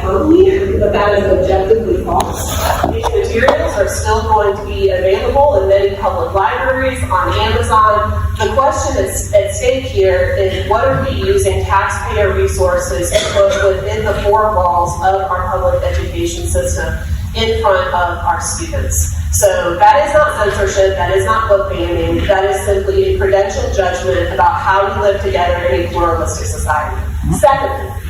firmly that that is objectively false. These materials are still going to be available in many public libraries, on Amazon. The question at stake here is, what are we using taxpayer resources to put within the four walls of our public education system in front of our students? So that is not censorship, that is not book banning, that is simply a prudential judgment about how we live together in a pluralistic society. Secondly,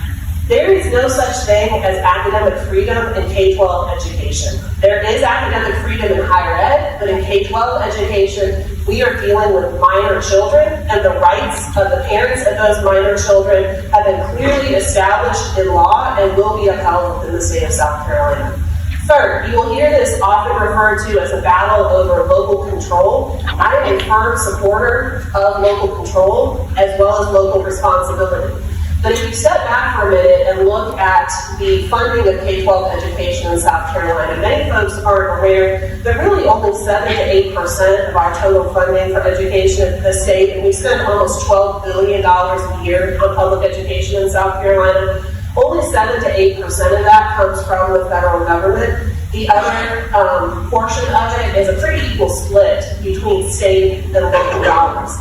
there is no such thing as academic freedom in K-12 education. There is academic freedom in higher ed, but in K-12 education, we are dealing with minor children, and the rights of the parents of those minor children have been clearly established in law and will be upheld within the state of South Carolina. Third, you will hear this often referred to as a battle over local control. I am a firm supporter of local control as well as local responsibility. But if you step back for a minute and look at the funding of K-12 education in South Carolina, many folks aren't aware that really only 7 to 8% of our total funding for education in the state, and we spend almost $12 billion a year on public education in South Carolina. Only 7 to 8% of that comes from the federal government. The other portion of it is a pretty equal split between state and local dollars.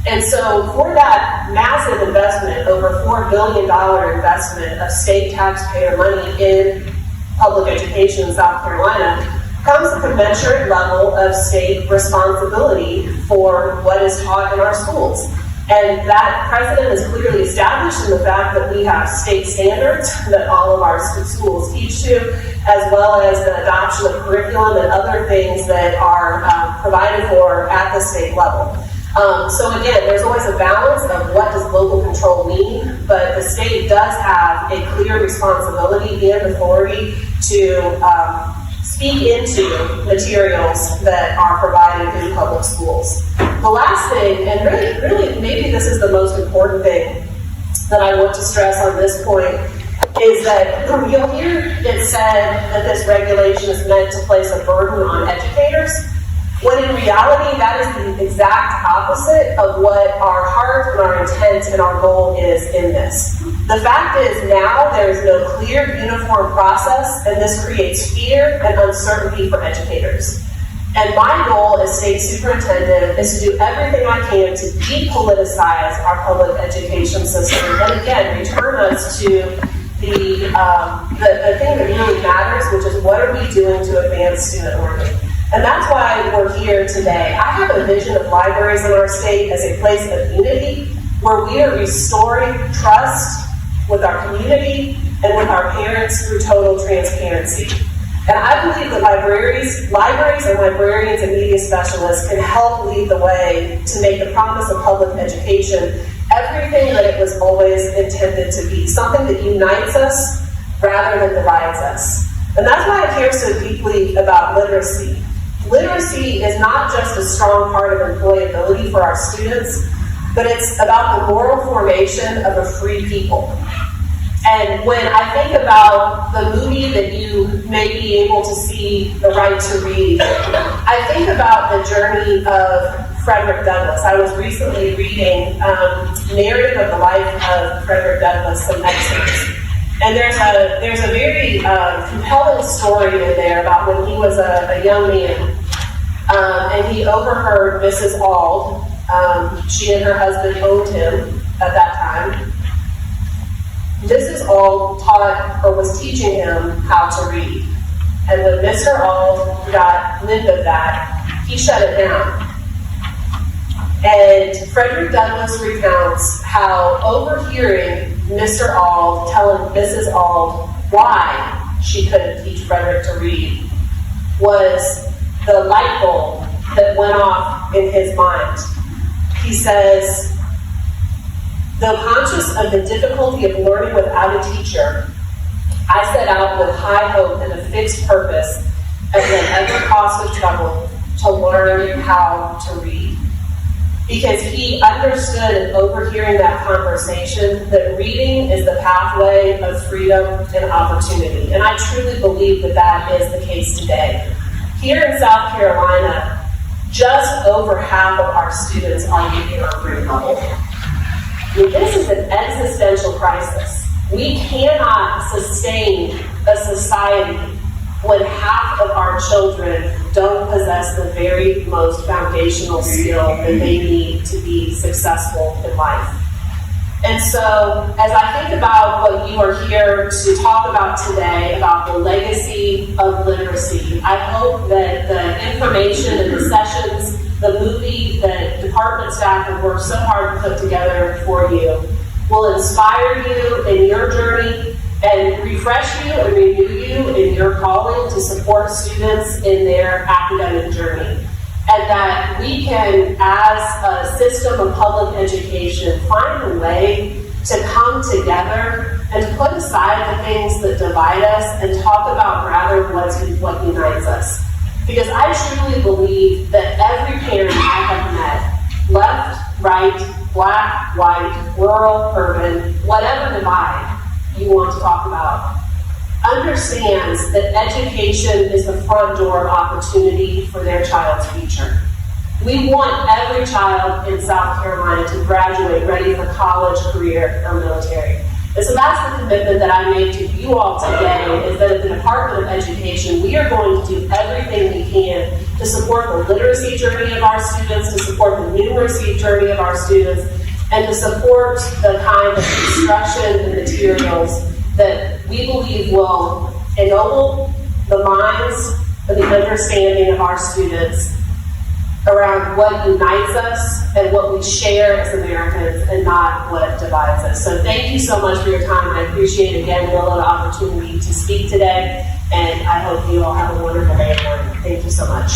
And so for that massive investment, over $4 billion investment of state taxpayer money in public education in South Carolina, comes a commensurate level of state responsibility for what is taught in our schools. And that precedent is clearly established in the fact that we have state standards that all of our schools teach to, as well as the adoption of curriculum and other things that are provided for at the state level. So again, there's always a balance of what does local control mean, but the state does have a clear responsibility and authority to speak into materials that are provided in public schools. The last thing, and really maybe this is the most important thing that I want to stress on this point, is that you'll hear it said that this regulation is meant to place a burden on educators, when in reality that is the exact opposite of what our heart and our intent and our goal is in this. The fact is now there is no clear, uniform process, and this creates fear and uncertainty for educators. And my goal as state superintendent is to do everything I can to depoliticize our public education system, and again, return us to the thing that really matters, which is what are we doing to advance student learning. And that's why we're here today. I have a vision of libraries in our state as a place of unity, where we are restoring trust with our community and with our parents through total transparency. And I believe that libraries and librarians and media specialists can help lead the way to make the promise of public education everything that it was always intended to be, something that unites us rather than divides us. And that's why I care so deeply about literacy. Literacy is not just a strong part of employability for our students, but it's about the moral formation of a free people. And when I think about the movie that you may be able to see, The Right to Read, I think about the journey of Frederick Douglass. I was recently reading narrative of the life of Frederick Douglass, some excerpts. And there's a very compelling story in there about when he was a young man, and he overheard Mrs. Auld. She and her husband owned him at that time. Mrs. Auld taught or was teaching him how to read. And when Mr. Auld got wind of that, he shut it down. And Frederick Douglass recounts how overhearing Mr. Auld telling Mrs. Auld why she couldn't teach Frederick to read was the light bulb that went off in his mind. He says, though conscious of the difficulty of learning without a teacher, I set out with high hope and a fixed purpose, and at every cost of trouble, to learn how to read. Because he understood in overhearing that conversation that reading is the pathway of freedom and opportunity. And I truly believe that that is the case today. Here in South Carolina, just over half of our students are reading on grade level. This is an existential crisis. We cannot sustain a society when half of our children don't possess the very most foundational skill that they need to be successful in life. And so, as I think about what you are here to talk about today, about the legacy of literacy, I hope that the information and the sessions, the movie that department staff have worked so hard to put together for you, will inspire you in your journey and refresh you and renew you in your calling to support students in their academic journey. And that we can, as a system of public education, find a way to come together and to put aside the things that divide us and talk about rather what unites us. Because I truly believe that every parent I have met, left, right, black, white, rural, urban, whatever divide you want to talk about, understands that education is the front door opportunity for their child's future. We want every child in South Carolina to graduate ready for college, career, or military. And so that's the commitment that I made to you all today, is that at the Department of Education, we are going to do everything we can to support the literacy journey of our students, to support the numeracy journey of our students, and to support the kind of instruction and materials that we believe will ennoble the minds and the understanding of our students around what unites us and what we share as Americans and not what divides us. So thank you so much for your time. I appreciate, again, the opportunity to speak today, and I hope you all have a wonderful day at work. Thank you so much.